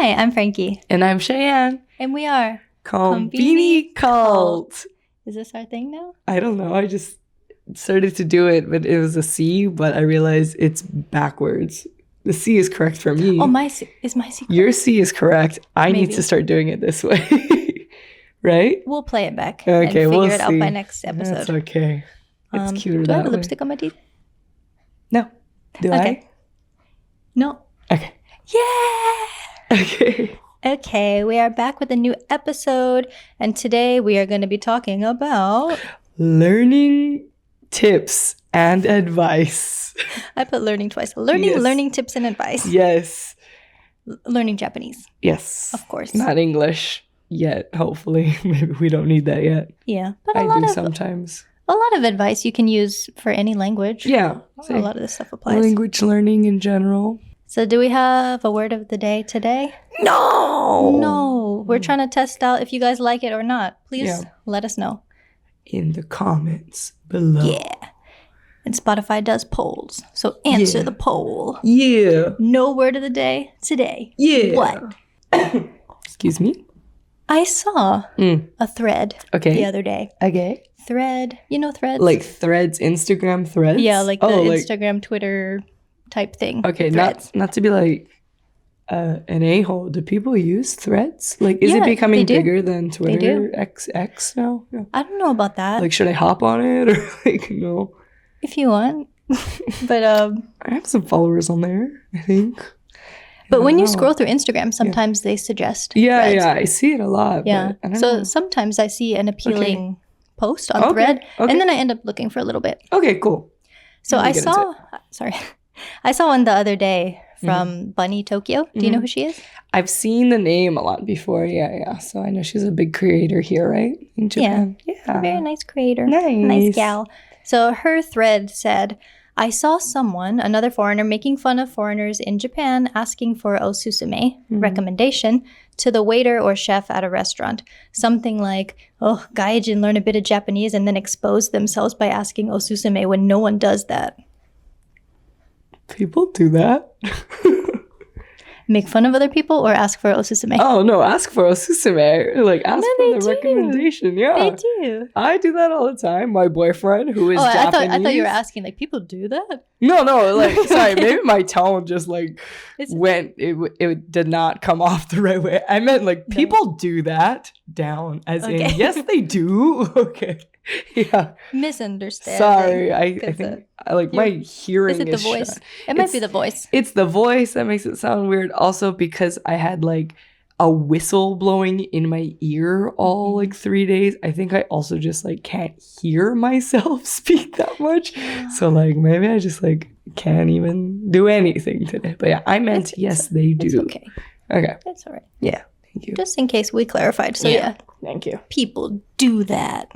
Hi, I'm Frankie. And I'm Cheyenne. And we are Conbini Cult. Is this our thing now? I don't know. I just started to do it, but it was a C, but I realized it's backwards. The C is correct for me. Oh, my C correct? Your C is correct. I need to start doing it this way. Right? We'll play it back and figure it out by next episode. That's okay. It's cuter do I that have a way. lipstick on my teeth? No. Do Okay. I? No. Okay. Yeah! Okay. Okay, we are back with a new episode, and today we are going to be talking about... learning tips and advice. I put learning twice. Learning tips and advice. Yes. Learning Japanese. Yes. Of course. Not English yet, hopefully. Maybe we don't need that yet. Yeah. But I do sometimes. A lot of advice you can use for any language. Yeah. A lot of this stuff applies. Language learning in general. So do we have a word of the day today? No! We're trying to test out if you guys like it or not. Please let us know. In the comments below. Yeah. And Spotify does polls. So answer the poll. Yeah. No word of the day today. Yeah. What? Excuse me? I saw a thread the other day. Okay. Thread. You know threads? Like threads, Instagram threads? Yeah, like the Instagram, Twitter type thing. Okay, not to be like an a-hole. Do people use threads? Like, is it becoming bigger than Twitter? X now? Yeah. I don't know about that. Like, should I hop on it or like no? If you want. But I have some followers on there, I think. But when you scroll through Instagram, sometimes they suggest threads. Yeah, I see it a lot. Yeah. But I don't so know. sometimes I see an appealing post on thread, and then I end up looking for a little bit. Okay, cool. So I saw one the other day from Bunny Tokyo. Do you know who she is? I've seen the name a lot before. Yeah. So I know she's a big creator here, right? In Japan. Yeah. A very nice creator. Nice. Nice gal. So her thread said, I saw someone, another foreigner, making fun of foreigners in Japan, asking for osusume, recommendation, to the waiter or chef at a restaurant. Something like, oh, gaijin learn a bit of Japanese and then expose themselves by asking osusume when no one does that. People do that? Make fun of other people or ask for osusume? Oh, no, ask for osusume. Like, ask for the recommendation. Yeah. They do. I do that all the time. My boyfriend, who is Japanese. I thought you were asking, like, people do that? No, like, sorry, maybe my tone just, like, it did not come off the right way. I meant, like, people do that down, as in, yes, they do. Okay. Yeah. Misunderstanding. Sorry, I think like my hearing is it the voice? It might be the voice. It's the voice that makes it sound weird. Also because I had like a whistle blowing in my ear all like 3 days. I think I also just like can't hear myself speak that much. So like maybe I just like can't even do anything today. But yeah, I meant yes, they do. It's okay. Okay. That's all right. Yeah. Thank you. Just in case we clarified. So yeah. Thank you. People do that.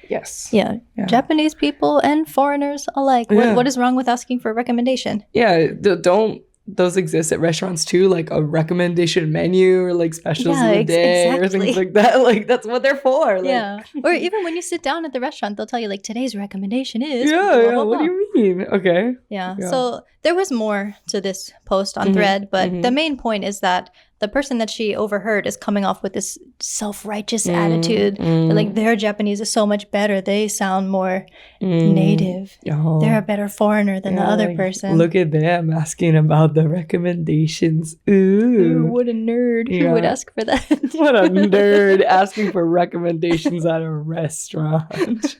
Yes. Yeah. Japanese people and foreigners alike. What is wrong with asking for a recommendation? Yeah. Don't those exist at restaurants too? Like a recommendation menu or like specials of the day or things like that. Like that's what they're for. Like. Or even when you sit down at the restaurant, they'll tell you like today's recommendation is. What do you mean? Okay. Yeah. So there was more to this post on Thread, but the main point is that the person that she overheard is coming off with this self-righteous attitude that like their Japanese is so much better. They sound more native. Oh. They're a better foreigner than the other person. Look at them asking about the recommendations. Ooh, what a nerd. Who would ask for that? What a nerd asking for recommendations at a restaurant.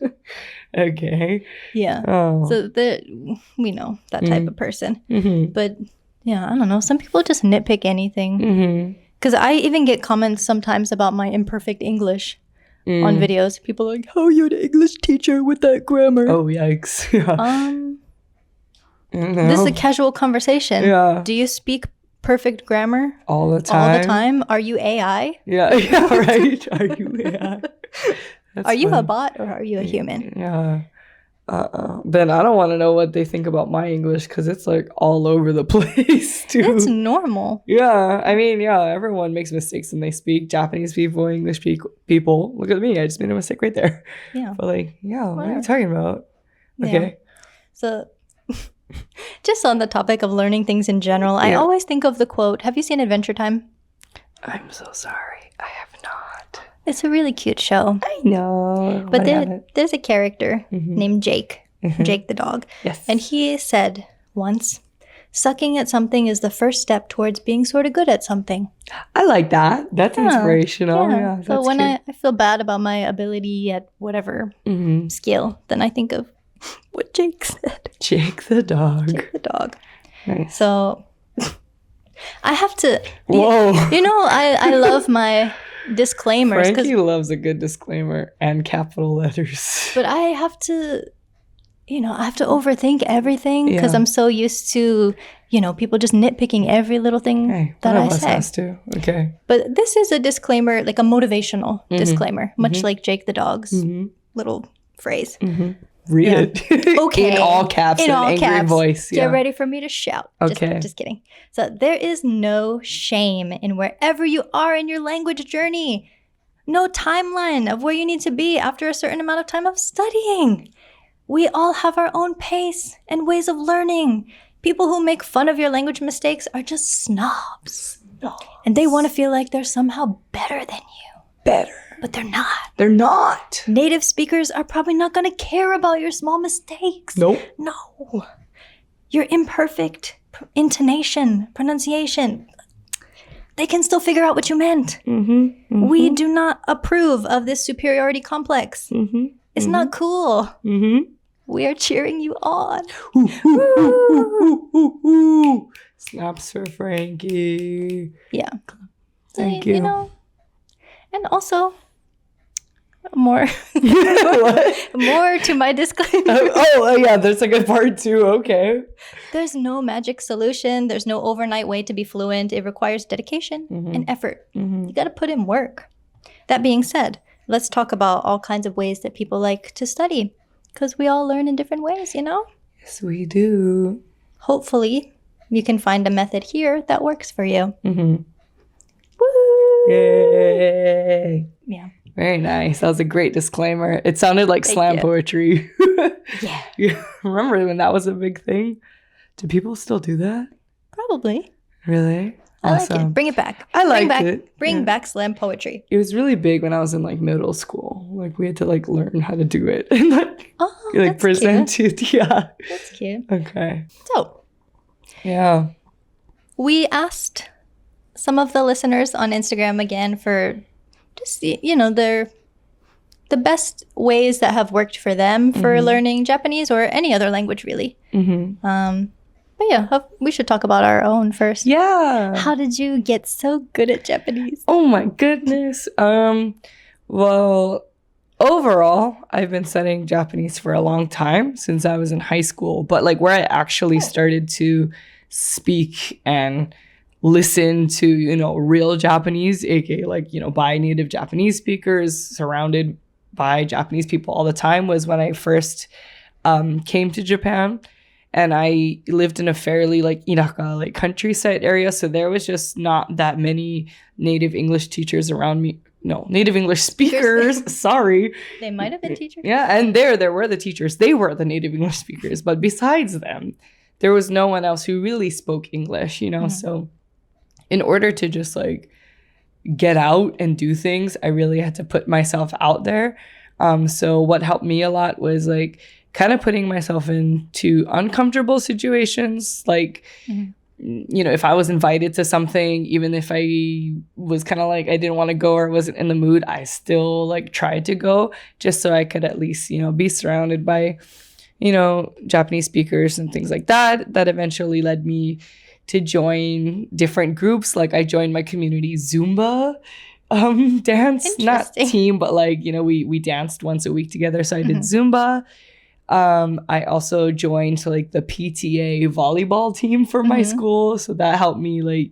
Okay. Yeah. Oh. So we know that type of person. But yeah, I don't know. Some people just nitpick anything. Because I even get comments sometimes about my imperfect English on videos. People are like, "Oh, you're the English teacher with that grammar." Oh, yikes! Yeah. This is a casual conversation. Yeah. Do you speak perfect grammar all the time? Are you AI? Yeah. Right. Are you AI? Are you a bot or are you a human? Yeah. Then I don't want to know what they think about my English because it's like all over the place too. That's normal. Yeah, I mean, everyone makes mistakes when they speak. Japanese people, English people. Look at me, I just made a mistake right there. Yeah. But like, what are you talking about? Okay. Yeah. So just on the topic of learning things in general, I always think of the quote. Have you seen Adventure Time? I'm so sorry. I have not. It's a really cute show. I know. But there's a character named Jake. Jake the dog. Yes. And he said once, sucking at something is the first step towards being sort of good at something. I like that. That's inspirational. Yeah. So when I feel bad about my ability at whatever skill, then I think of what Jake said. Jake the dog. Jake the dog. Nice. So I have to. Whoa. I love my disclaimers. Frankie loves a good disclaimer and capital letters. But I have to. I have to overthink everything because I'm so used to, people just nitpicking every little thing that I say. Has to. Okay. But this is a disclaimer, like a motivational disclaimer, much like Jake the dog's little phrase. Read it. Okay. In all caps and angry voice. Get ready for me to shout. Okay. Just kidding. So there is no shame in wherever you are in your language journey. No timeline of where you need to be after a certain amount of time of studying. We all have our own pace and ways of learning. People who make fun of your language mistakes are just snobs. And they want to feel like they're somehow better than you. Better. But they're not. They're not. Native speakers are probably not going to care about your small mistakes. Nope. No. Your imperfect intonation, pronunciation, they can still figure out what you meant. We do not approve of this superiority complex. It's not cool. We are cheering you on. Snaps for Frankie. Yeah. Thank you. And also more to my disclaimer. Yeah, there's like a part 2. Okay. There's no magic solution. There's no overnight way to be fluent. It requires dedication and effort. You got to put in work. That being said, let's talk about all kinds of ways that people like to study, because we all learn in different ways, Yes, we do. Hopefully, you can find a method here that works for you. Woo! Yay! Yeah. Very nice. That was a great disclaimer. It sounded like slam poetry. Yeah. You remember when that was a big thing? Do people still do that? Probably. Really? Awesome. I like it. Bring it back. I liked it. Bring back slam poetry. It was really big when I was in middle school. We had to learn how to do it and present it. Yeah. That's cute. Okay. So. Yeah. We asked some of the listeners on Instagram again for just the best ways that have worked for them for learning Japanese or any other language really. But yeah, we should talk about our own first. Yeah. How did you get so good at Japanese? Oh my goodness. Well, overall, I've been studying Japanese for a long time, since I was in high school. But where I actually started to speak and listen to, real Japanese, aka by native Japanese speakers, surrounded by Japanese people all the time, was when I first came to Japan. And I lived in a fairly inaka, countryside area. So there was just not that many native English teachers around me. No, native English speakers. Sorry. They might have been teachers. Yeah, and there were the teachers. They were the native English speakers. But besides them, there was no one else who really spoke English, So in order to just get out and do things, I really had to put myself out there. So what helped me a lot was kind of putting myself into uncomfortable situations. If I was invited to something, even if I was kind of I didn't want to go or wasn't in the mood, I still tried to go, just so I could at least, be surrounded by, Japanese speakers and things like that. That eventually led me to join different groups. I joined my community Zumba dance, not team, but we danced once a week together. So I did Zumba. I also joined the PTA volleyball team for my school. So that helped me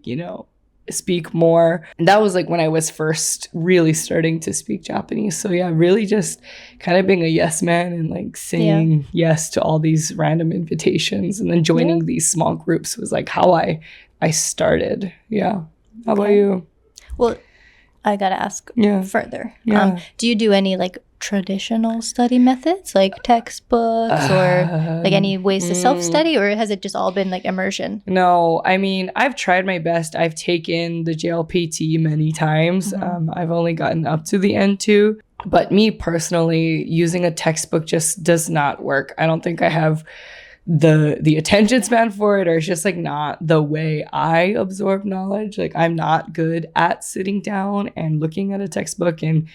speak more. And that was when I was first really starting to speak Japanese. So yeah, really just kind of being a yes man and saying yes to all these random invitations, and then joining these small groups was how I started. Yeah. How about you? Well, I gotta ask further. Yeah. Do you do any traditional study methods, like textbooks or like any ways to self-study, or has it just all been like immersion? No, I mean, I've tried my best. I've taken the JLPT many times. I've only gotten up to the N2. But me personally, using a textbook just does not work. I don't think I have the attention span for it, or it's just like not the way I absorb knowledge. Like I'm not good at sitting down and looking at a textbook and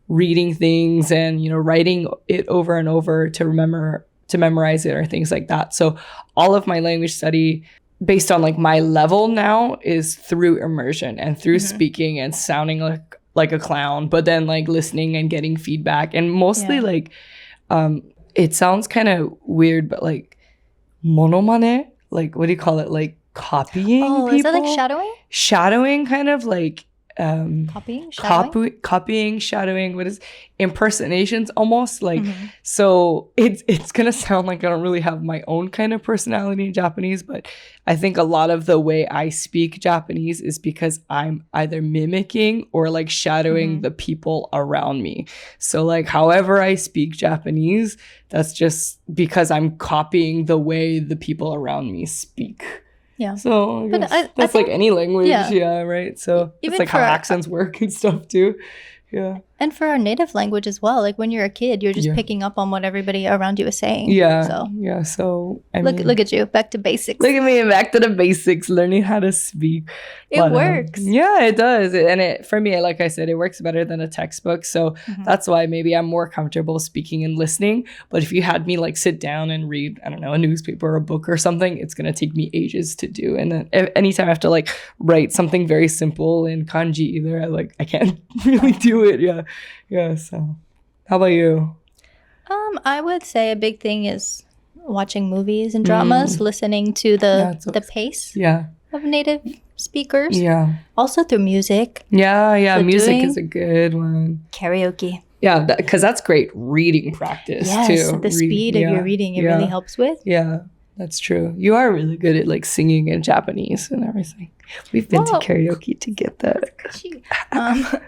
reading things and, you know, writing it over and over to memorize it or things like that. So all of my language study based on like my level now is through immersion and through speaking and sounding like a clown, but then like listening and getting feedback, and mostly like it sounds kind of weird, but like monomane, like what do you call it, like copying people? Is that like shadowing kind of like copying, shadowing, what is impersonations almost, like so it's gonna sound like I don't really have my own kind of personality in Japanese, but I think a lot of the way I speak Japanese is because I'm either mimicking or like shadowing the people around me. So like however I speak Japanese, that's just because I'm copying the way the people around me speak. Yeah. So I think, like any language, right? So it's like how accents work and stuff too. Yeah. And for our native language as well, like when you're a kid, you're just picking up on what everybody around you is saying. Yeah. So I mean, look at you, back to basics. Look at me, back to the basics, learning how to speak. It works. Yeah, it does. And for me, like I said, it works better than a textbook. So that's why maybe I'm more comfortable speaking and listening. But if you had me like sit down and read, I don't know, a newspaper or a book or something, it's going to take me ages to do. And then anytime I have to like write something very simple in kanji either, I can't really do it. Yeah. So how about you? I would say a big thing is watching movies and dramas, listening to the pace of native speakers. Yeah. Also through music. Yeah. So music is a good one. Karaoke. Yeah, because that's great reading practice too. Yes, the speed of your reading, it really helps with. Yeah, that's true. You are really good at like singing in Japanese and everything. We've been to karaoke to get that.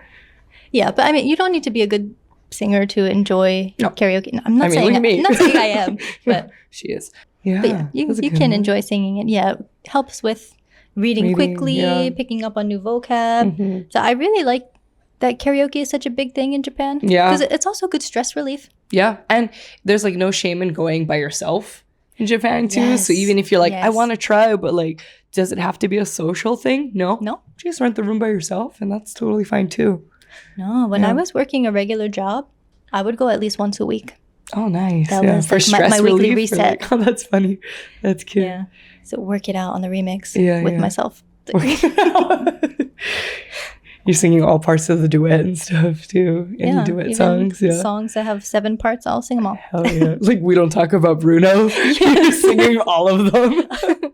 Yeah, but I mean, you don't need to be a good singer to enjoy karaoke. No, I'm not saying I am, but she is. Yeah, but you can enjoy singing it. Yeah, it helps with reading quickly, picking up on new vocab. So I really like that karaoke is such a big thing in Japan. Yeah, because it's also good stress relief. Yeah, and there's like no shame in going by yourself in Japan too. Yes. So even if you're like, I want to try, but like, does it have to be a social thing? No. Just rent the room by yourself, and that's totally fine too. No, when I was working a regular job, I would go at least once a week. Oh, nice. That was for stress my weekly reset. Like, oh, that's funny. That's cute. Yeah. So work it out on the remix with myself. You're singing all parts of the duet and stuff too. Any duet songs. Yeah. Songs that have 7 parts, I'll sing them all. Hell yeah. Like We Don't Talk About Bruno. You're singing all of them.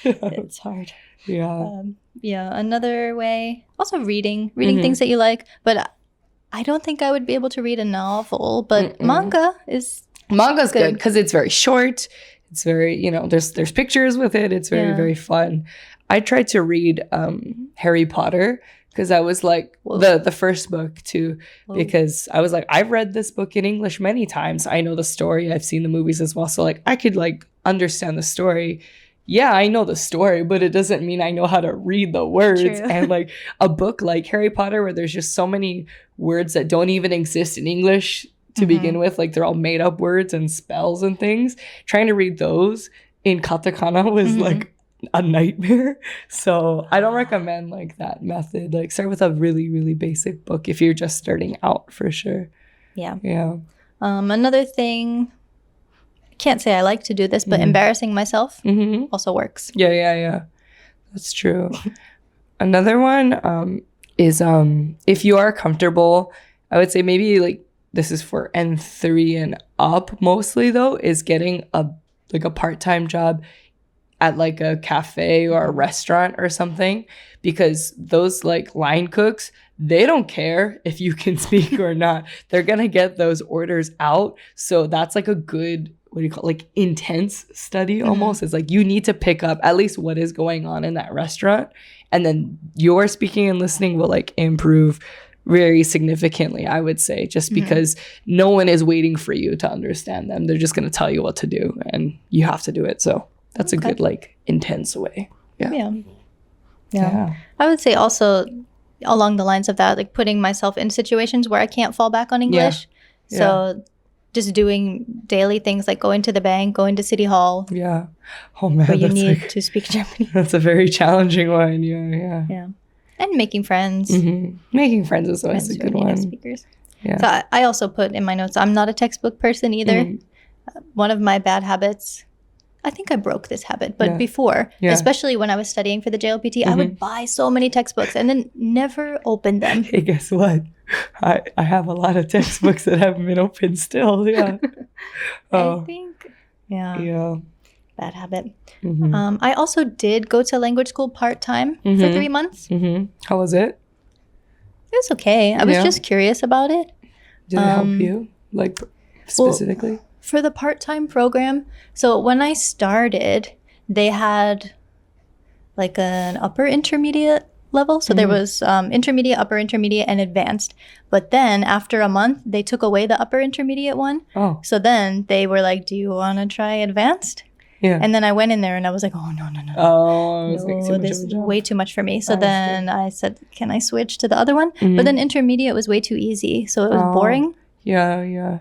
It's hard. Yeah. Another way, also reading things that you like, but I don't think I would be able to read a novel, but manga's good because it's very short. It's very, there's pictures with it. It's very, very fun. I tried to read Harry Potter because I was like the first book too, because I was like, I've read this book in English many times. I know the story. I've seen the movies as well. So like I could like understand the story. Yeah, I know the story, but it doesn't mean I know how to read the words. True. And like a book like Harry Potter, where there's just so many words that don't even exist in English to begin with, like they're all made up words and spells and things. Trying to read those in katakana was like a nightmare. So I don't recommend like that method. Like start with a really, really basic book if you're just starting out for sure. Yeah. Another thing, can't say I like to do this, but embarrassing myself also works. Yeah. That's true. Another one is if you are comfortable, I would say maybe like this is for N3 and up mostly though, is getting a part-time job at like a cafe or a restaurant or something, because those like line cooks, they don't care if you can speak or not. They're gonna get those orders out. So that's like a good, what do you call it? Like intense study almost. It's like you need to pick up at least what is going on in that restaurant, and then your speaking and listening will like improve very significantly, I would say, just because no one is waiting for you to understand them. They're just going to tell you what to do and you have to do it. So that's a good, like, intense way. Yeah. I would say also along the lines of that, like putting myself in situations where I can't fall back on English. So just doing daily things like going to the bank, going to City Hall. Yeah. Oh, man. Where you need to speak Japanese. That's a very challenging one. Yeah. And making friends. Making friends is always a good one. Speakers. Yeah. So I also put in my notes, I'm not a textbook person either. One of my bad habits, I think I broke this habit, but before, especially when I was studying for the JLPT, I would buy so many textbooks and then never open them. Hey, guess what? I have a lot of textbooks that haven't been opened still. Yeah. I think, Yeah. bad habit. I also did go to language school part-time for 3 months. How was it? It was okay. I was just curious about it. Did it help you? Like, specifically? Well, for the part-time program, so when I started, they had like an upper intermediate level. So there was intermediate, upper intermediate, and advanced. But then after a month, they took away the upper intermediate one. Oh. So then they were like, do you want to try advanced? Yeah. And then I went in there and I was like, oh, no. Oh, this is way too much for me. So then I said, can I switch to the other one? But then intermediate was way too easy. So it was boring. Yeah.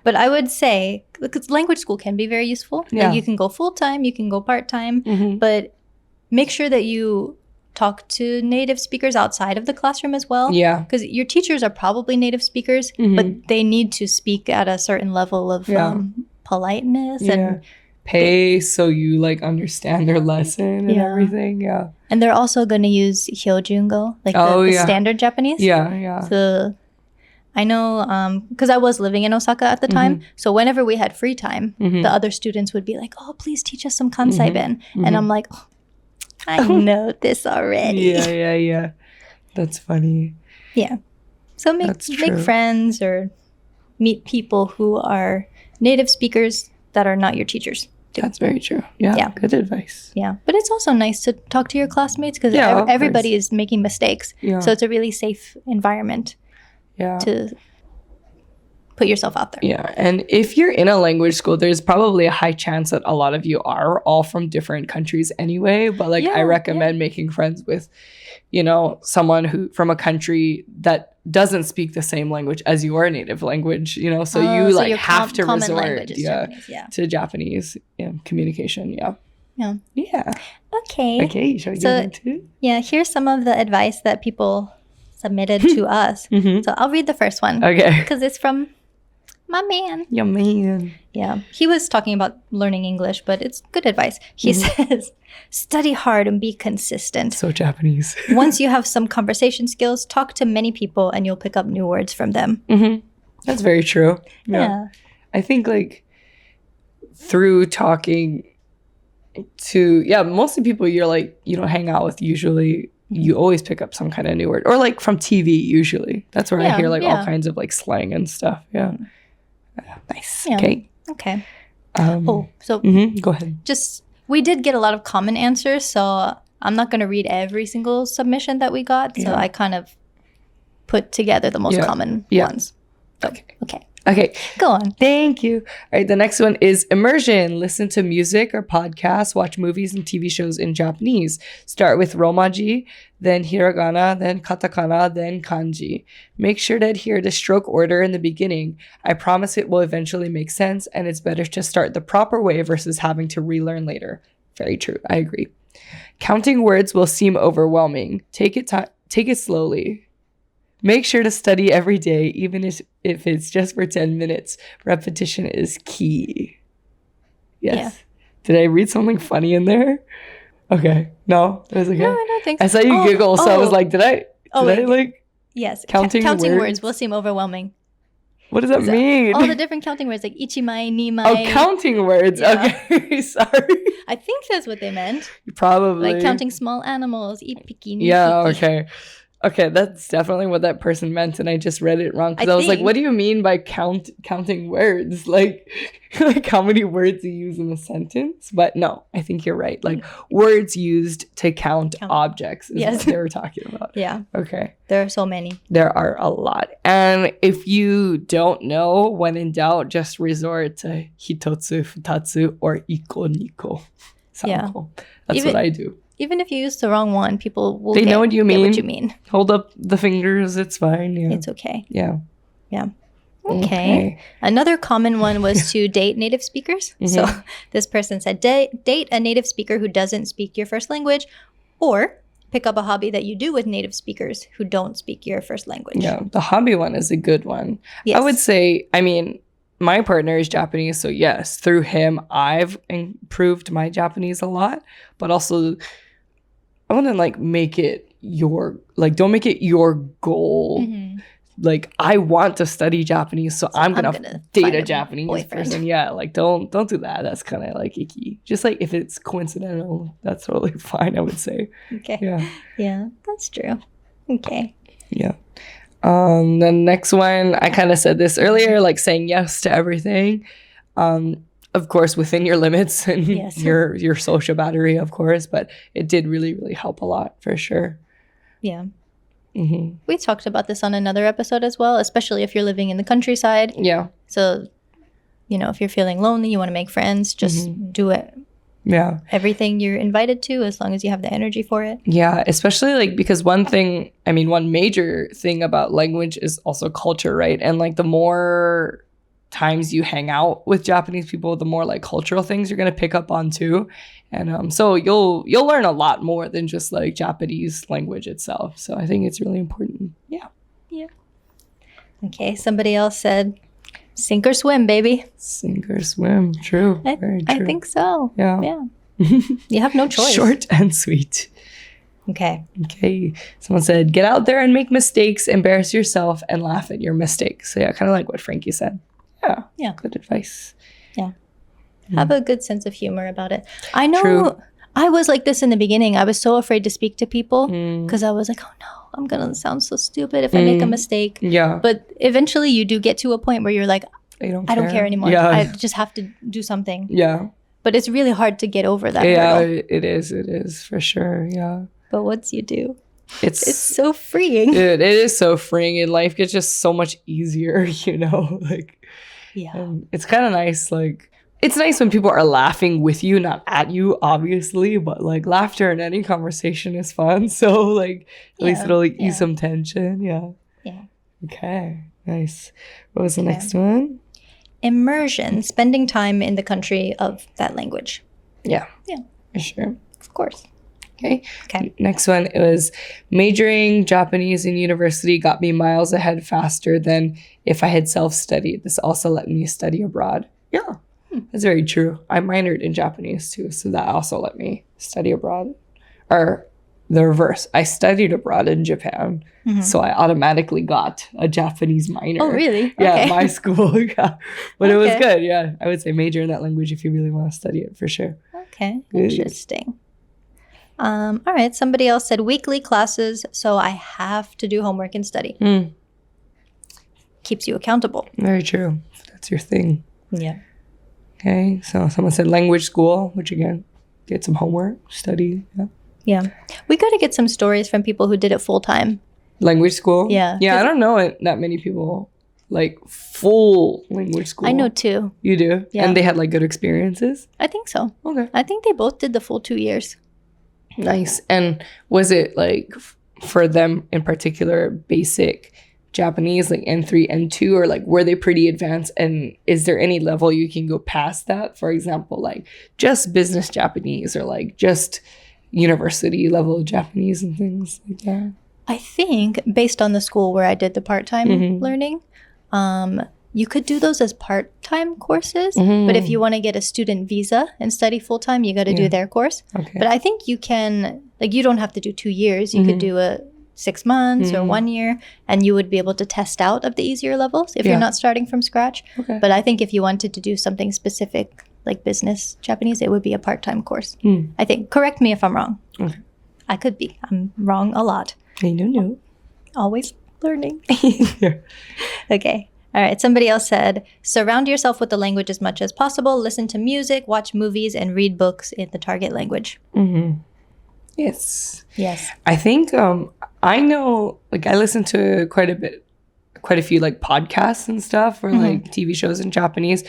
But I would say, because language school can be very useful. Yeah. Like you can go full-time, you can go part-time, but make sure that you talk to native speakers outside of the classroom as well. Yeah. Because your teachers are probably native speakers, but they need to speak at a certain level of politeness and pace, so you like understand their lesson and everything. Yeah. And they're also going to use Hyojungo, like the standard Japanese. Yeah. So I know, because I was living in Osaka at the time, so whenever we had free time, the other students would be like, oh, please teach us some Kansai Ben. And I'm like, oh, I know this already. Yeah. That's funny. Yeah. So make friends or meet people who are native speakers that are not your teachers. That's very true. Yeah. Good advice. Yeah. But it's also nice to talk to your classmates because everybody is making mistakes. Yeah. So it's a really safe environment. To put yourself out there. Yeah. And if you're in a language school, there's probably a high chance that a lot of you are all from different countries anyway. But like I recommend making friends with, someone who from a country that doesn't speak the same language as your native language, so you like have to resort to Japanese communication. Yeah. Okay. Shall we get into it? Yeah, here's some of the advice that people submitted to us. So I'll read the first one. Okay. Because it's from my man. Your man. Yeah. He was talking about learning English, but it's good advice. He says, study hard and be consistent. So Japanese. Once you have some conversation skills, talk to many people and you'll pick up new words from them. That's very true. Yeah. I think like through talking to, mostly people you're like, hang out with usually, you always pick up some kind of new word, or like from TV usually. That's where I hear like all kinds of like slang and stuff. Yeah. Nice. Yeah. Okay. So go ahead. We did get a lot of common answers, so I'm not going to read every single submission that we got. So I kind of put together the most common ones. So, Okay. Go on. Thank you. All right. The next one is immersion. Listen to music or podcasts, watch movies and TV shows in Japanese. Start with romaji, then hiragana, then katakana, then kanji. Make sure to adhere to stroke order in the beginning. I promise it will eventually make sense, and it's better to start the proper way versus having to relearn later. Very true. I agree. Counting words will seem overwhelming. Take it slowly. Make sure to study every day, even if it's just for 10 minutes. Repetition is key. Yes. Yeah. Did I read something funny in there? Okay. No? It was okay? No, I don't think so. I saw you giggle, so I was like, did I Yes. Counting words will seem overwhelming. What does that mean? All the different counting words, like ichimai, nimai. Oh, counting words. Yeah. Okay. Sorry. I think that's what they meant. Probably. Like counting small animals, 1匹, 2匹. Yeah, okay. Okay, that's definitely what that person meant, and I just read it wrong because I was like, "What do you mean by counting words? Like how many words you use in a sentence?" But no, I think you're right. Like words used to count objects is what they were talking about. Yeah. Okay. There are so many. There are a lot, and if you don't know, when in doubt, just resort to hitotsu, futatsu, or iko, niko. Sanko. That's what I do. Even if you use the wrong one, people will know what you mean. Get what you mean. Hold up the fingers. It's fine. Yeah. It's okay. Yeah. Yeah. Okay. Another common one was to date native speakers. So this person said, date a native speaker who doesn't speak your first language, or pick up a hobby that you do with native speakers who don't speak your first language. Yeah. The hobby one is a good one. Yes. I would say, I mean, my partner is Japanese, so yes, through him, I've improved my Japanese a lot, but also I want to like make it your, like, don't make it your goal. Like, I want to study Japanese, so I'm gonna date a Japanese person. Yeah, like don't do that. That's kind of like icky. Just like if it's coincidental, that's totally fine, I would say. Okay. Yeah. Yeah, that's true. Okay. Yeah. The next one, I kind of said this earlier, like saying yes to everything. Of course, within your limits and your social battery, of course, but it did really, really help a lot for sure. Yeah. We talked about this on another episode as well, especially if you're living in the countryside. Yeah. So, you know, if you're feeling lonely, you want to make friends, just do it. Yeah. Everything you're invited to, as long as you have the energy for it. Yeah, especially like because one major thing about language is also culture, right? And like the more times you hang out with Japanese people, the more like cultural things you're going to pick up on too. And so you'll learn a lot more than just like Japanese language itself. So I think it's really important. Yeah. Yeah. Okay. Somebody else said, sink or swim, baby. Sink or swim. True. Very true. I think so. Yeah. Yeah. You have no choice. Short and sweet. Okay. Someone said, get out there and make mistakes, embarrass yourself, and laugh at your mistakes. So yeah, kind of like what Frankie said. Yeah. Yeah. Good advice. Yeah. Have a good sense of humor about it. I know I was like this in the beginning. I was so afraid to speak to people because I was like, oh no, I'm going to sound so stupid if I make a mistake. Yeah. But eventually you do get to a point where you're like, I don't care anymore. Yeah. I just have to do something. Yeah. But it's really hard to get over that hurdle. Yeah, it is. It is for sure. Yeah. But once you do, it's so freeing. Dude, it is so freeing, and life gets just so much easier, you know? Like, yeah. It's kind of nice, like, it's nice when people are laughing with you, not at you, obviously, but like laughter in any conversation is fun. So like at least it'll like, ease some tension. Yeah. Yeah. Okay. Nice. What was the next one? Immersion, spending time in the country of that language. Yeah. Yeah. For sure. Of course. Okay. Next one, it was majoring Japanese in university got me miles ahead faster than if I had self-studied. This also let me study abroad. Yeah. That's very true. I minored in Japanese too, so that also let me study abroad. Or the reverse. I studied abroad in Japan, so I automatically got a Japanese minor. Oh, really? Yeah, okay. My school. Yeah. But it was good. Yeah, I would say major in that language if you really want to study it, for sure. Okay, interesting. All right, somebody else said weekly classes, so I have to do homework and study. Keeps you accountable. Very true. That's your thing. Yeah. Okay, so someone said language school, which again, get some homework, study. Yeah. We got to get some stories from people who did it full time. Language school? Yeah. Yeah, I don't know that many people like full language school. I know 2. You do? Yeah. And they had like good experiences? I think so. Okay. I think they both did the full 2 years. Nice. And was it like for them in particular basic Japanese, like N3, N2, or like were they pretty advanced? And is there any level you can go past that? For example, like just business Japanese or like just university level Japanese and things like that? I think based on the school where I did the part-time learning, you could do those as part-time courses. But if you want to get a student visa and study full-time, you got to do their course. Okay. But I think you can, like, you don't have to do 2 years. You could do a 6 months or 1 year, and you would be able to test out of the easier levels if you're not starting from scratch. Okay. But I think if you wanted to do something specific like business Japanese, it would be a part-time course. I think. Correct me if I'm wrong. Okay. I could be. I'm wrong a lot. I don't know. Always learning. Yeah. Okay. All right. Somebody else said, surround yourself with the language as much as possible. Listen to music, watch movies, and read books in the target language. Mm-hmm. Yes. Yes. I think I know, like, I listen to quite a few like podcasts and stuff or like TV shows in Japanese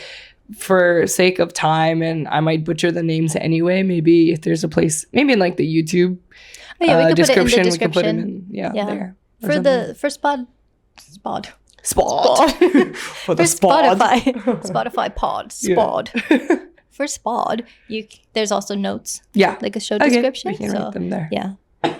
for sake of time, and I might butcher the names anyway. Maybe if there's a place, maybe in like the YouTube Oh, yeah, we could description, put it in the we can put them description. in, there. or For something. Spod. For the For spod. Spotify pod. Yeah. Spod. For Spod, there's also notes, Yeah. like a show Okay, description. we can So write them there. yeah.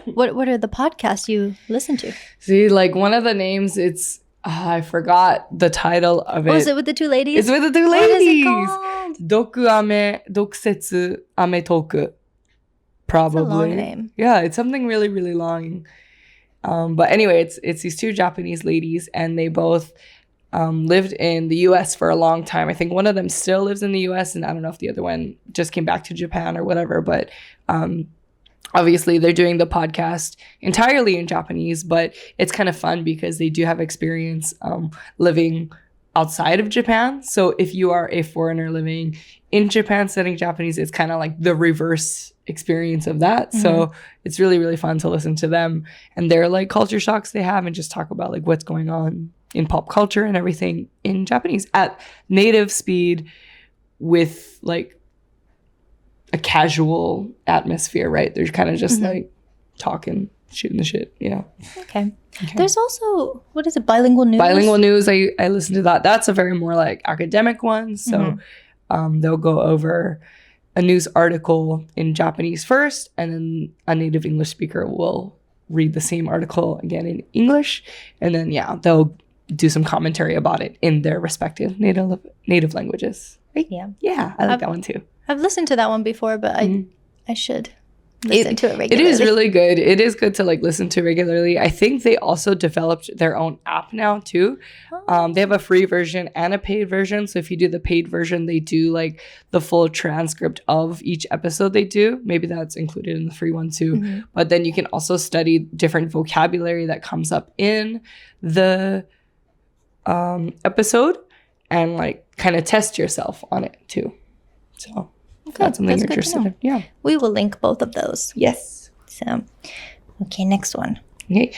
What are the podcasts you listen to? See, like one of the names, it's I forgot the title of it. Oh, is it with the two ladies? It's with the two What is it ladies. called? Dokusetsu ame toku. Probably. That's a long name. Yeah, it's something really, really long. But anyway, it's these two Japanese ladies, and they both lived in the US for a long time. I think one of them still lives in the US, and I don't know if the other one just came back to Japan or whatever, but obviously they're doing the podcast entirely in Japanese, but it's kind of fun because they do have experience living outside of Japan. So if you are a foreigner living in Japan studying Japanese, it's kind of like the reverse experience of that. So it's really, really fun to listen to them and their like culture shocks they have and just talk about like what's going on in pop culture and everything in Japanese at native speed with like a casual atmosphere, right? They're kind of just like talking, shooting the shit. Yeah. Okay. There's also, what is it, bilingual news? Bilingual news, I listen to that. That's a very more like academic one. So they'll go over a news article in Japanese first, and then a native English speaker will read the same article again in English. And then, they'll do some commentary about it in their respective native languages. Right? Yeah. Yeah, I like that one too. I've listened to that one before, but I should listen to it regularly. It is really good. It is good to like listen to regularly. I think they also developed their own app now too. They have a free version and a paid version. So if you do the paid version, they do like the full transcript of each episode they do. Maybe that's included in the free one too. But then you can also study different vocabulary that comes up in the episode and like kind of test yourself on it too. So that's something you're interested in. Yeah. We will link both of those. Yes. So, okay, next one. Okay.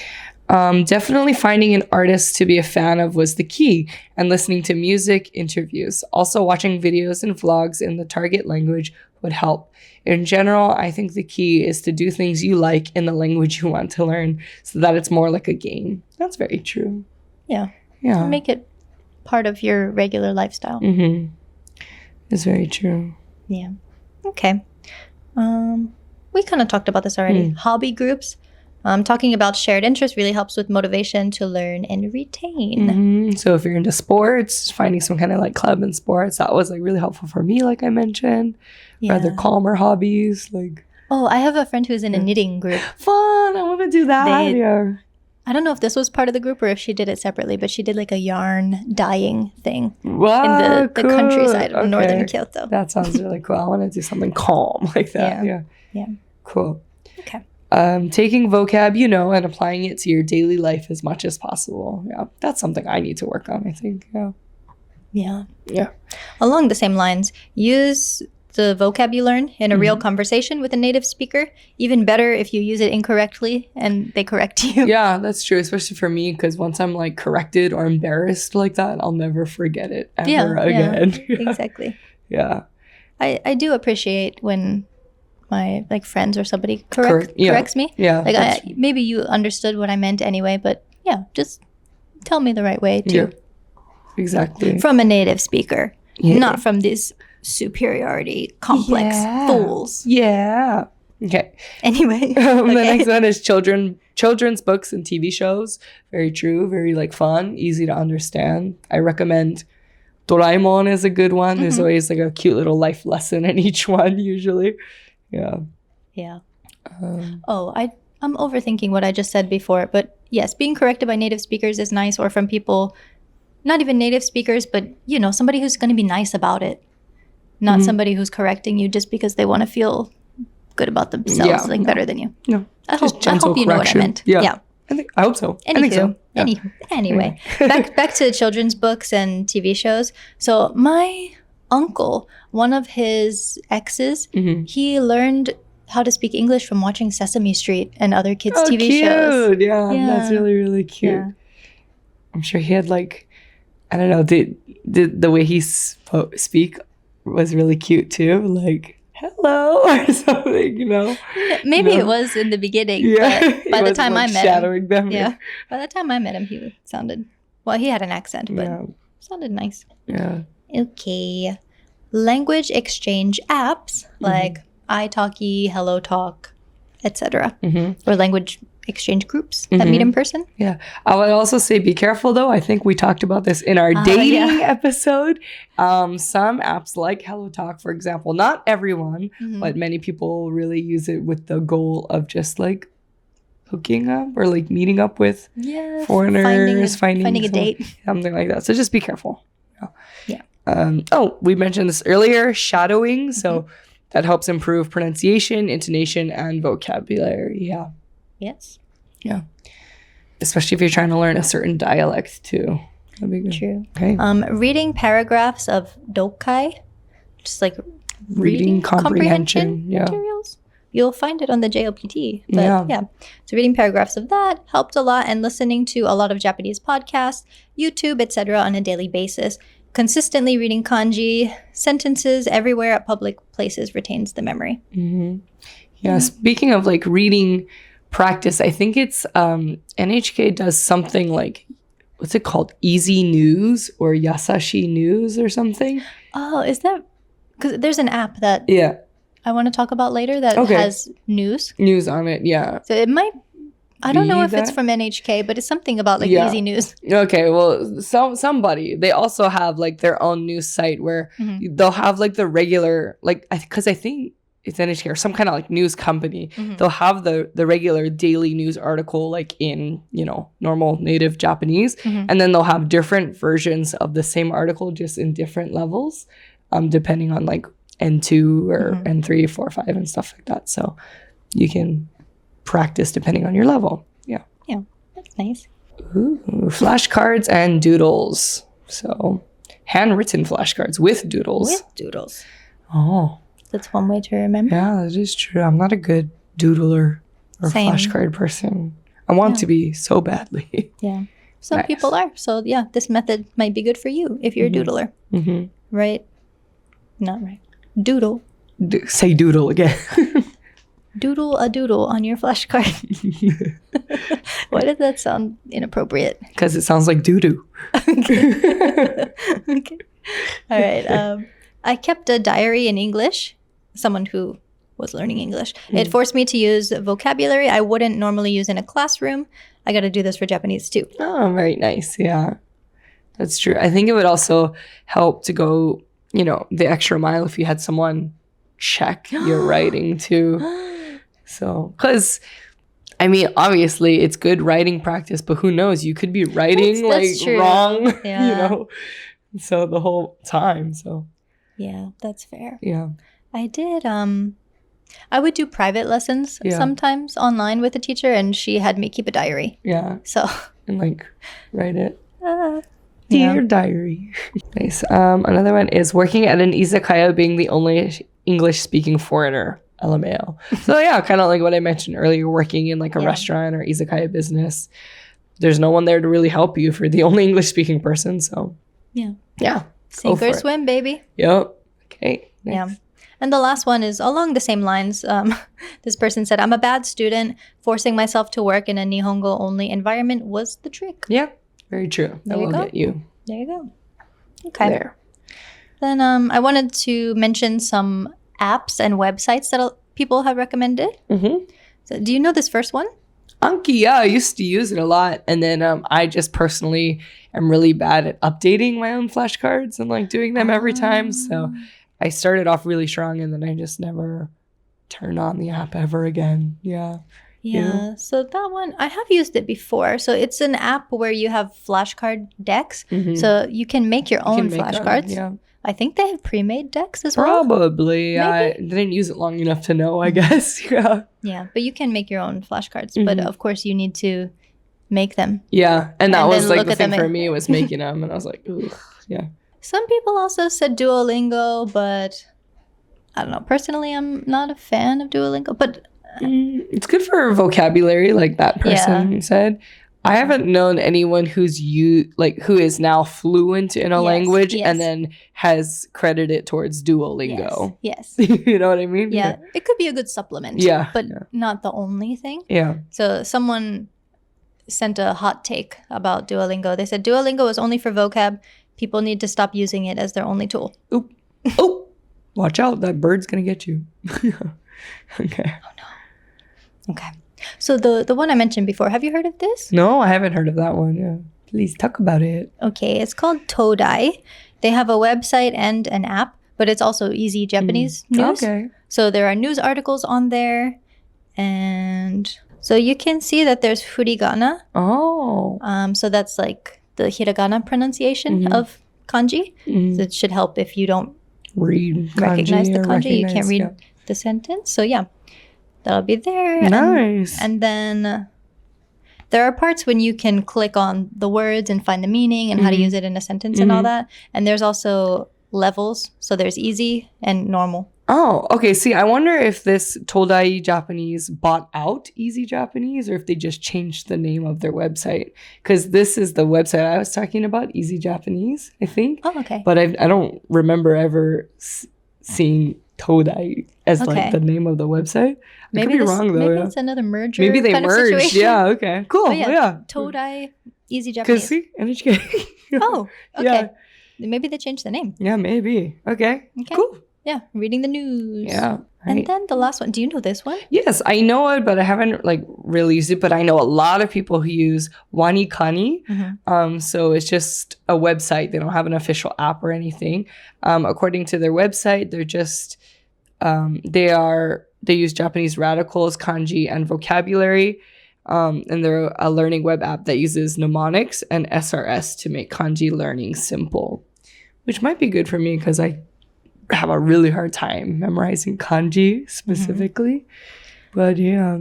Definitely finding an artist to be a fan of was the key, and listening to music, interviews. Also, watching videos and vlogs in the target language would help. In general, I think the key is to do things you like in the language you want to learn so that it's more like a game. That's very true. Yeah. Yeah. Make it part of your regular lifestyle. It's very true. Yeah. Okay. We kind of talked about this already. Hobby groups. Talking about shared interests really helps with motivation to learn and retain. So if you're into sports, finding some kind of like club in sports, that was like really helpful for me, like I mentioned. Yeah. Rather calmer hobbies, like. Oh, I have a friend who's in a knitting group. Fun! I want to do that. Yeah. I don't know if this was part of the group or if she did it separately, but she did like a yarn dyeing thing Wow, in the countryside of northern Kyoto. That sounds really cool. I want to do something calm like that. Yeah. Cool. Okay. Taking vocab, and applying it to your daily life as much as possible. Yeah, that's something I need to work on, I think. Yeah. Along the same lines, use the vocab you learn in a real conversation with a native speaker. Even better if you use it incorrectly and they correct you. Yeah, that's true, especially for me, because once I'm like corrected or embarrassed like that, I'll never forget it ever again. Exactly. Yeah. I do appreciate when my like friends or somebody corrects me. Yeah. Like maybe you understood what I meant anyway, but just tell me the right way too. Yeah. Exactly. From a native speaker, not from these superiority complex fools. Yeah. Okay. Anyway. The next one is children's books and TV shows. Very true. Very like fun, easy to understand. I recommend Doraemon is a good one. There's always like a cute little life lesson in each one usually. Yeah. I'm overthinking what I just said before, but yes, being corrected by native speakers is nice, or from people not even native speakers, but somebody who's going to be nice about it. Not somebody who's correcting you just because they want to feel good about themselves, better than you. No. I hope you know what I meant. Yeah. I hope so. I think so. Yeah. Anyway, back to children's books and TV shows. So my uncle, one of his exes, he learned how to speak English from watching Sesame Street and other kids' TV shows. Yeah, that's really, really cute. Yeah. I'm sure he had like, I don't know, the way he speak was really cute too. Like, hello or something, you know? Maybe it was in the beginning, but by the time I met shadowing them. Yeah. By the time I met him, he sounded, well, he had an accent, but sounded nice. Yeah. Okay. Language exchange apps like Italki, HelloTalk, etc. Or language exchange groups that meet in person. Yeah. I would also say be careful though. I think we talked about this in our dating episode. Some apps like HelloTalk, for example, not everyone, but many people really use it with the goal of just like hooking up or like meeting up with foreigners, finding a date. Something like that. So just be careful. Yeah. We mentioned this earlier, shadowing. So that helps improve pronunciation, intonation, and vocabulary. Yeah. Yes. Yeah. Especially if you're trying to learn a certain dialect too. That'd be good. True. Okay. Reading paragraphs of dokai, just like reading comprehension materials. You'll find it on the JLPT. But so reading paragraphs of that helped a lot, and listening to a lot of Japanese podcasts, YouTube, etc. on a daily basis. Consistently reading kanji, sentences everywhere at public places retains the memory. Yeah, speaking of like reading practice, I think it's NHK does something like, what's it called? Easy News or Yasashi News or something. Oh, is that, because there's an app that I want to talk about later that has news on it. Yeah. So it might, I don't know if it's from NHK, but it's something about like Easy News. Okay, well, somebody, they also have like their own news site where they'll have like the regular, like, because I think it's NHK or some kind of like news company. They'll have the regular daily news article like in, you know, normal native Japanese. And then they'll have different versions of the same article just in different levels, depending on like N2 or N3, 4, 5 and stuff like that. So you can practice depending on your level. Yeah. Yeah, that's nice. Ooh, flashcards and doodles. So handwritten flashcards with doodles. With doodles. Oh. That's one way to remember. Yeah, that is true. I'm not a good doodler or flashcard person. I want to be so badly. Yeah. Some people are. So yeah, this method might be good for you if you're a doodler. Right? Not right. Doodle. Say doodle again. Doodle a doodle on your flashcard. Why did that sound inappropriate? Because it sounds like doo-doo. Okay. All right. I kept a diary in English. Someone who was learning English. It forced me to use vocabulary I wouldn't normally use in a classroom. I got to do this for Japanese too. Oh, very nice. Yeah, that's true. I think it would also help to go, you know, the extra mile if you had someone check your writing too. So, because I mean, obviously it's good writing practice, but who knows? You could be writing that's wrong, you know, so the whole time. So, yeah, that's fair. Yeah. I did, I would do private lessons sometimes online with a teacher, and she had me keep a diary. Yeah. So. And like write it. Dear diary. Nice. Another one is working at an izakaya, being the only English-speaking foreigner. LMAO. So yeah, kind of like what I mentioned earlier, working in like a restaurant or izakaya business. There's no one there to really help you if you're the only English-speaking person. So yeah. Sink or swim, baby. Yep. Okay. Nice. Yeah. And the last one is along the same lines. This person said, I'm a bad student. Forcing myself to work in a Nihongo-only environment was the trick. Yeah, very true. That will get you. There you go. Okay. Then I wanted to mention some apps and websites that people have recommended. So do you know this first one? Anki, yeah, I used to use it a lot. And then I just personally am really bad at updating my own flashcards and like doing them every time. So I started off really strong and then I just never turned on the app ever again. Yeah. Yeah. So that one, I have used it before. So it's an app where you have flashcard decks. So you can make your own flashcards. Yeah. I think they have pre-made decks as well. Probably. I didn't use it long enough to know, I guess. Yeah. Yeah. But you can make your own flashcards. But of course, you need to make them. Yeah, and that And was then like look the at thing them for and- me was making them, and I was like, ugh, yeah. Some people also said Duolingo, but I don't know. Personally, I'm not a fan of Duolingo, but It's good for vocabulary, like that person said. I haven't known anyone who is now fluent in a Yes, language yes. and then has credited it towards Duolingo. yes. You know what I mean? Yeah, it could be a good supplement. Yeah, But yeah. not the only thing. Yeah. So someone sent a hot take about Duolingo. They said Duolingo is only for vocab. People need to stop using it as their only tool. Oop. Oh, watch out. That bird's going to get you. Okay. Oh, no. Okay. So the one I mentioned before, have you heard of this? No, I haven't heard of that one. Yeah. Please talk about it. Okay, it's called Todai. They have a website and an app, but it's also easy Japanese news. Okay. So there are news articles on there. And so you can see that there's furigana. Oh. So that's like the hiragana pronunciation of kanji. So it should help if you don't Read kanji recognize the or kanji. You can't read yeah. the sentence. So yeah, that'll be there. Nice. And then there are parts when you can click on the words and find the meaning and how to use it in a sentence and all that. And there's also levels. So there's easy and normal. Oh, okay. See, I wonder if this Todai Japanese bought out Easy Japanese or if they just changed the name of their website. Because this is the website I was talking about, Easy Japanese, I think. Oh, okay. But I don't remember ever seeing Todai as like the name of the website. I could be wrong though. Maybe it's another merger. Maybe they kind of merged. situation. Yeah, okay. Cool. But yeah. Todai, Easy Because Japanese. see, NHK. Oh, okay. Yeah. Maybe they changed the name. Yeah, maybe. Okay. Cool. Yeah, reading the news. Yeah. And Right. then the last one. Do you know this one? Yes, I know it, but I haven't like really used it. But I know a lot of people who use Wani Kani. So it's just a website. They don't have an official app or anything. According to their website, they're just they use Japanese radicals, kanji, and vocabulary. And they're a learning web app that uses mnemonics and SRS to make kanji learning simple, which might be good for me because I have a really hard time memorizing kanji specifically. But yeah.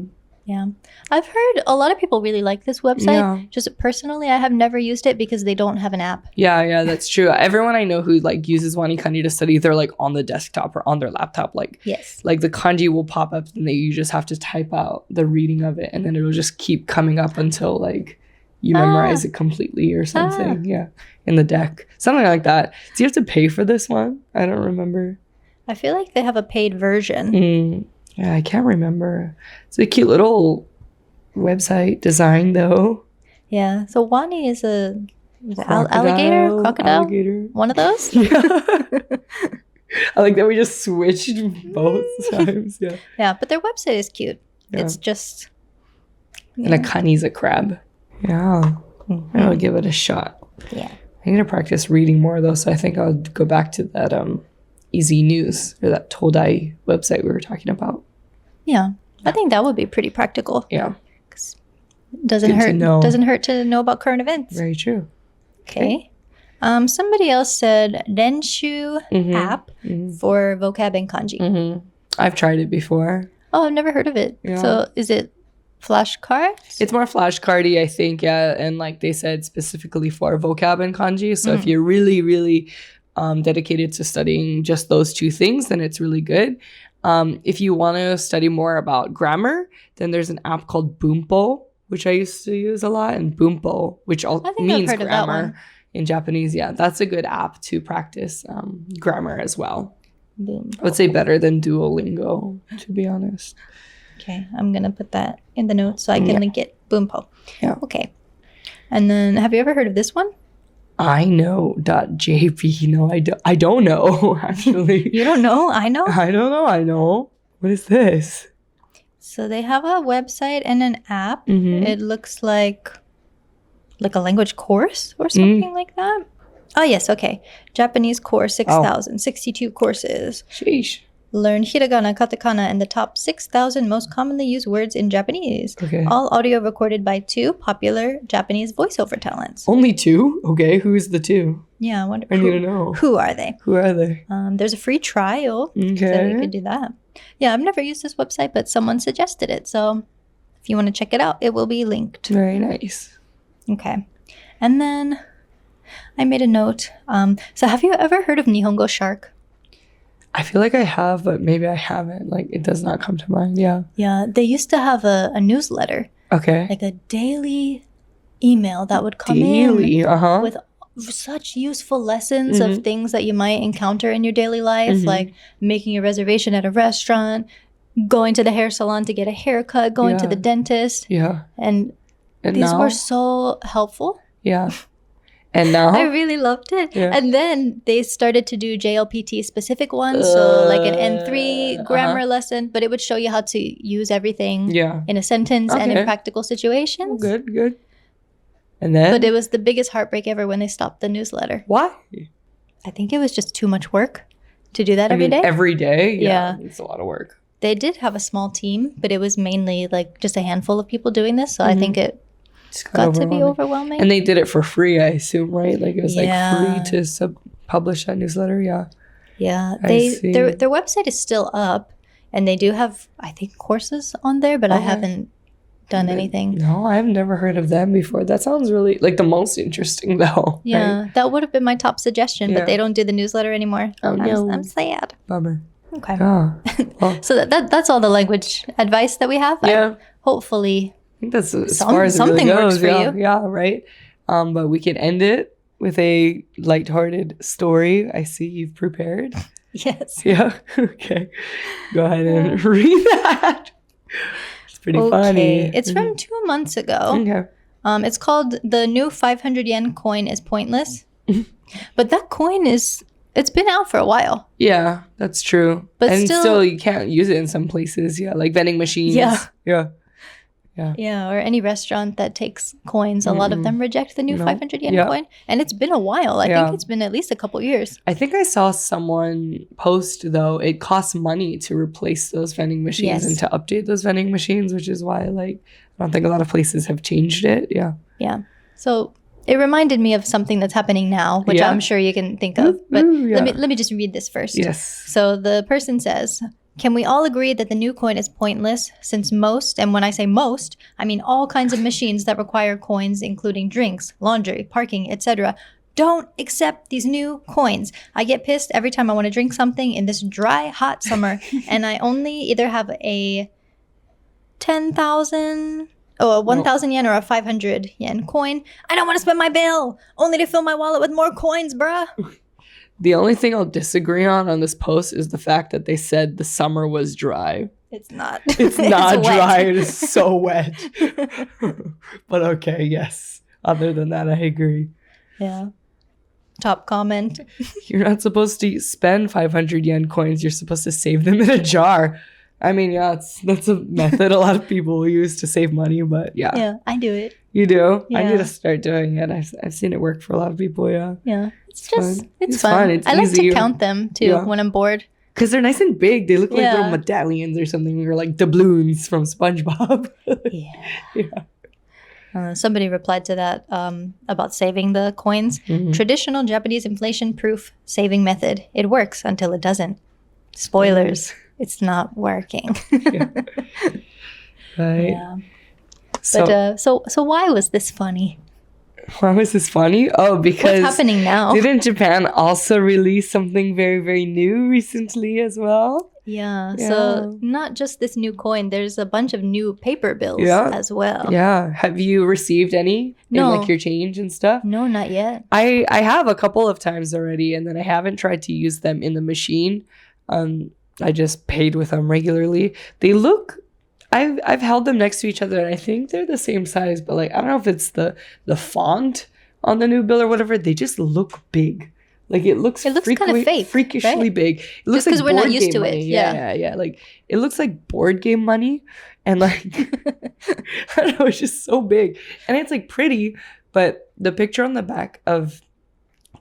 I've heard a lot of people really like this website. Yeah. Just personally, I have never used it because they don't have an app. Yeah, that's true. Everyone I know who like uses Wani Kani to study, they're like on the desktop or on their laptop. Like, Yes. like the kanji will pop up and you just have to type out the reading of it and then it'll just keep coming up until like you memorize it completely or something. Yeah. In the deck. Something like that. Do you have to pay for this one? I don't remember. I feel like they have a paid version. Yeah, I can't remember. It's a cute little website design though. Yeah. So Wani is a alligator? Crocodile? Alligator. One of those? Yeah. I like that we just switched both times. Yeah. Yeah, but their website is cute. Yeah. It's just... And a kani's a crab. Yeah. I'll give it a shot. Yeah. I need to practice reading more though, so I think I'll go back to that Easy News or that Todai website we were talking about. Yeah. I think that would be pretty practical. Yeah. Doesn't Good to hurt. know. Doesn't hurt to know about current events. Very true. Okay. Somebody else said Renshuu app for vocab and kanji. I've tried it before. Oh, I've never heard of it. Yeah. So is it flashcards? It's more flashcardy, I think, yeah. And like they said, specifically for vocab and kanji. So if you're really, really dedicated to studying just those two things, then it's really good. If you want to study more about grammar, then there's an app called Bunpo, which I used to use a lot, and Bunpo, which means heard of that grammar one. in Japanese. Yeah, that's a good app to practice grammar as well. Boom. I would say better than Duolingo, to be honest. Okay, I'm gonna put that in the notes so I can link it. Bunpo. Yeah. Okay. And then, have you ever heard of this one? I know.jp. No, I don't know, actually. You don't know? I know. I don't know. I know. What is this? So they have a website and an app. It looks like a language course or something like that. Oh, yes. Okay. Japanese course 6,000. 62 courses. Sheesh. Learn hiragana, katakana, and the top 6,000 most commonly used words in Japanese. Okay. All audio recorded by 2 popular Japanese voiceover talents. Only 2? Okay. Who's the 2? Yeah, I wonder. I need to know. Who are they? Who are they? There's a free trial, so Okay. you could do that. Yeah, I've never used this website, but someone suggested it. So if you want to check it out, it will be linked. Very nice. Okay. And then I made a note. So have you ever heard of Nihongo Shark? I feel like I have, but maybe I haven't. Like, it does not come to mind. Yeah. Yeah, they used to have a newsletter, Okay. like a daily email that would come Daily. in with such useful lessons of things that you might encounter in your daily life, like making a reservation at a restaurant, going to the hair salon to get a haircut, going to the dentist. Yeah. And these were so helpful. Yeah. And now? I really loved it. Yeah. And then they started to do JLPT specific ones. So like an N3 grammar lesson, but it would show you how to use everything in a sentence and in practical situations. Good. And then? But it was the biggest heartbreak ever when they stopped the newsletter. Why? I think it was just too much work to do that every day. Every day? Yeah. It's a lot of work. They did have a small team, but it was mainly like just a handful of people doing this. So I think it got to be overwhelming. And they did it for free, I assume, right? Like it was like free to publish that newsletter. Yeah. Yeah. Their website is still up, and they do have, I think, courses on there, but I haven't done anything. No, I've never heard of them before. That sounds really like the most interesting though. Yeah. Right? That would have been my top suggestion, but they don't do the newsletter anymore. Oh, no. I'm sad. Bummer. Okay. Oh, well. So that's all the language advice that we have. Yeah. Hopefully I think that's as far as something it really works goes. for Yeah, you. yeah, right. But we can end it with a lighthearted story. I see you've prepared. Yes. Yeah. Okay. Go ahead and read that. It's pretty funny. It's from 2 months ago. Okay. It's called The New 500 Yen Coin is Pointless. But that coin it's been out for a while. Yeah, that's true. But and still still you can't use it in some places. Yeah, like vending machines. Yeah. Yeah. Or any restaurant that takes coins. A lot of them reject the new 500 yen coin. And it's been a while. I think it's been at least a couple years. I think I saw someone post, though, it costs money to replace those vending machines and to update those vending machines, which is why, like, I don't think a lot of places have changed it. Yeah. Yeah. So it reminded me of something that's happening now, which I'm sure you can think of. But let me just read this first. Yes. So the person says, can we all agree that the new coin is pointless since most, and when I say most, I mean all kinds of machines that require coins, including drinks, laundry, parking, etc., don't accept these new coins. I get pissed every time I want to drink something in this dry, hot summer, and I only either have a 10,000... a 1,000 yen or a 500 yen coin. I don't want to spend my bill, only to fill my wallet with more coins, bruh. The only thing I'll disagree on this post is the fact that they said the summer was dry. It's not. It's not dry. It is so wet. But okay, yes. Other than that, I agree. Yeah. Top comment. You're not supposed to spend 500 yen coins. You're supposed to save them in a jar. I mean, yeah, that's a method a lot of people use to save money, but yeah. Yeah, I do it. You do? Yeah. I need to start doing it. I've seen it work for a lot of people, yeah. Yeah. It's It's fun. fun. It's I like easy. to count them, too, when I'm bored. Because they're nice and big. They look like Yeah. little medallions or something, or like doubloons from SpongeBob. Yeah. Somebody replied to that about saving the coins. Traditional Japanese inflation-proof saving method. It works until it doesn't. Spoilers. It's not working. Right. Yeah. But so why was this funny? Why was this funny? Oh, because what's happening now? Didn't Japan also release something very, very new recently as well? Yeah. So not just this new coin, there's a bunch of new paper bills as well. Yeah. Have you received any in like your change and stuff? No, not yet. I have a couple of times already, and then I haven't tried to use them in the machine. I just paid with them regularly. They look, I've held them next to each other, and I think they're the same size, but like I don't know if it's the font on the new bill or whatever. They just look big. Like it looks kind of fake, freakishly right? big. It looks just because like we're not used to it. Yeah. Like it looks like board game money, and like I don't know, it's just so big, and it's like pretty. But the picture on the back of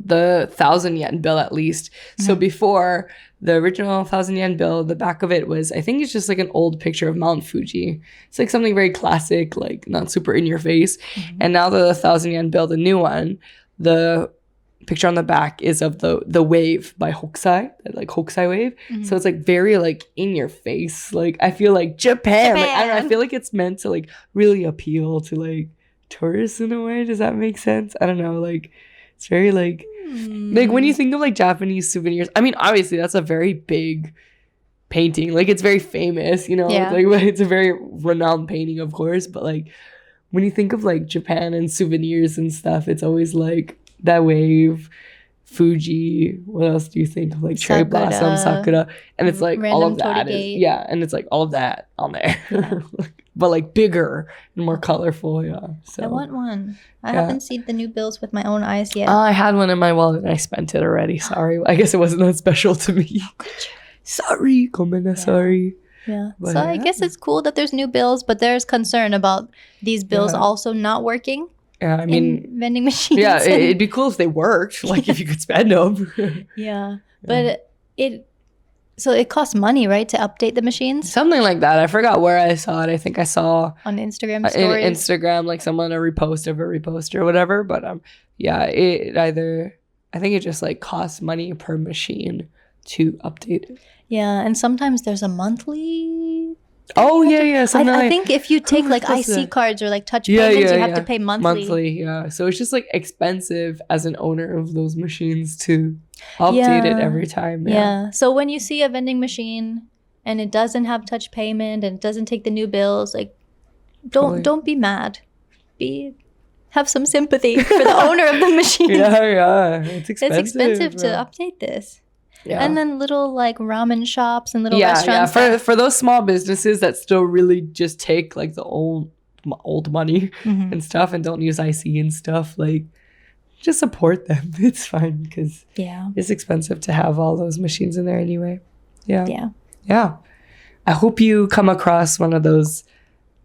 the 1,000 yen bill, at least. So before the original 1,000 yen bill, the back of it was, I think it's just like an old picture of Mount Fuji. It's like something very classic, like not super in your face. And now the 1,000 yen bill, the new one, the picture on the back is of the wave by Hokusai, like Hokusai wave. So it's like very like in your face. Like I feel like Japan. Like I don't know, I feel like it's meant to like really appeal to like tourist in a way. Does that make sense? I don't know. Like, it's very like when you think of like Japanese souvenirs. I mean, obviously that's a very big painting. Like, it's very famous, you know. Yeah. Like, it's a very renowned painting, of course. But like, when you think of like Japan and souvenirs and stuff, it's always like that wave, Fuji. What else do you think of? Like cherry blossom, sakura, and it's like all of that is, and it's like all of that on there, but like bigger and more colorful. Yeah, so I want one. I haven't seen the new bills with my own eyes yet. I had one in my wallet and I spent it already. Sorry, I guess it wasn't that special to me. Sorry, sorry. Yeah. But so I guess it's cool that there's new bills, but there's concern about these bills also not working. Yeah, I mean, in vending machines. Yeah, it'd be cool if they worked. Like, if you could spend them. But it costs money, right, to update the machines? Something like that. I forgot where I saw it. I think I saw on Instagram stories. In Instagram, like someone a repost of a repost or whatever. But it either, I think it just like costs money per machine to update it. Yeah, and sometimes there's a monthly. Oh yeah. I think if you take like IC cards or like touch payments, you have to pay monthly. Yeah. So it's just like expensive as an owner of those machines to update it every time. Yeah. So when you see a vending machine and it doesn't have touch payment and it doesn't take the new bills, like don't be mad. Have some sympathy for the owner of the machine. Yeah. It's expensive. It's expensive to update this. Yeah. And then little like ramen shops and little restaurants. Yeah. For those small businesses that still really just take like the old money and stuff and don't use IC and stuff, like, just support them. It's fine because it's expensive to have all those machines in there anyway. Yeah. I hope you come across one of those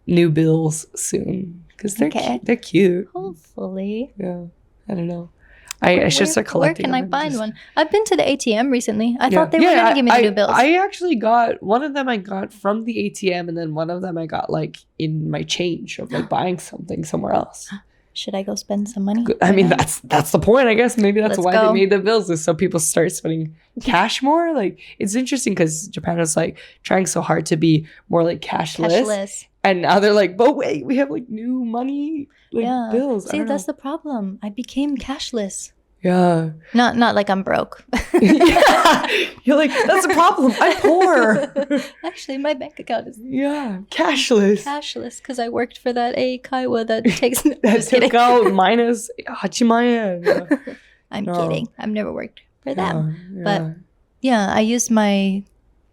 new bills soon because they're cute. Hopefully. Yeah. I don't know. I should start collecting. Where can I find one? I've been to the ATM recently. I thought they were going to give me the new bills. I actually got one of them. I got from the ATM, and then one of them I got like in my change of like buying something somewhere else. Should I go spend some money? I mean, that's the point, I guess. Maybe that's why they made the bills, is so people start spending cash more. Like, it's interesting because Japan is like trying so hard to be more like cashless. And now they're like, but wait, we have like new money, like bills. See, that's the problem. I became cashless. Yeah. Not like I'm broke. You're like, that's a problem. I'm poor. Actually, my bank account is cashless. Cashless because I worked for that Kaiwa that takes that took out minus 8万円. I'm kidding. I've never worked for them. But I used my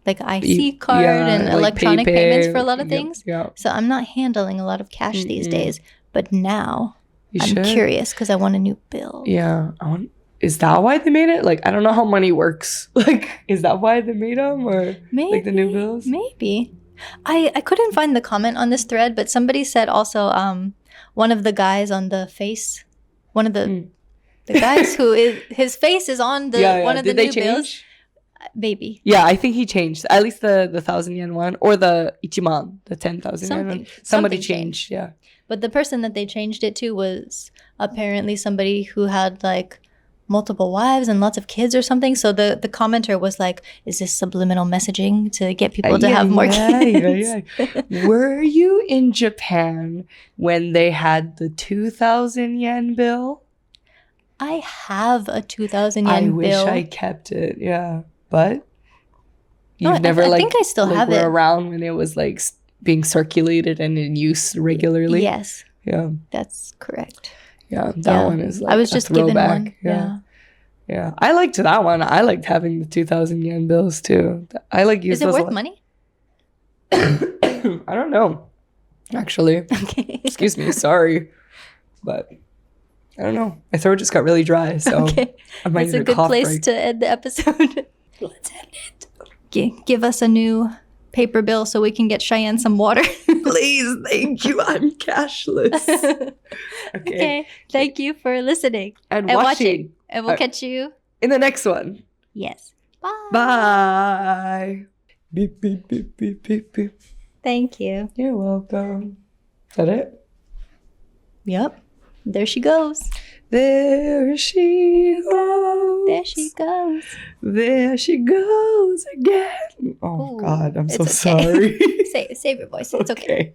like IC card and like electronic payments for a lot of things. So I'm not handling a lot of cash these days. But now I'm curious because I want a new bill. Yeah. Is that why they made it? Like, I don't know how money works. Like, is that why they made them? Or maybe, like the new bills? Maybe. I couldn't find the comment on this thread, but somebody said also one of the guys on the face, one of the guys who is, his face is on the one of the new bills. Maybe. Yeah, I think he changed. At least the 1,000 yen one or the ichiman, the 10,000 yen one. Somebody changed. Yeah. But the person that they changed it to was apparently somebody who had like multiple wives and lots of kids or something. So the commenter was like, is this subliminal messaging to get people to have more kids? Were you in Japan when they had the 2,000 yen bill? I have a 2,000 yen bill. I wish I kept it. Yeah. But you've never I think I still have it. Around when it was like being circulated and in use regularly. Yes. Yeah. That's correct. Yeah, that one is like I was just given one. Yeah. I liked that one. I liked having the 2,000 yen bills too. I like use those. Is it worth money? I don't know. Actually. Okay. Excuse me. Sorry. But I don't know. My throat just got really dry, so I might need a good place to end the episode. Let's end it. Give us a new paper bill so we can get Cheyenne some water. Please, thank you. I'm cashless. Okay. Thank you for listening and watching. And we'll catch you in the next one. Yes. Bye. Bye. Beep, beep, beep, beep, beep, beep. Thank you. You're welcome. Is that it? Yep. There she goes. There she goes. There she goes. There she goes again. Oh, God, I'm so sorry. Save your voice. It's okay.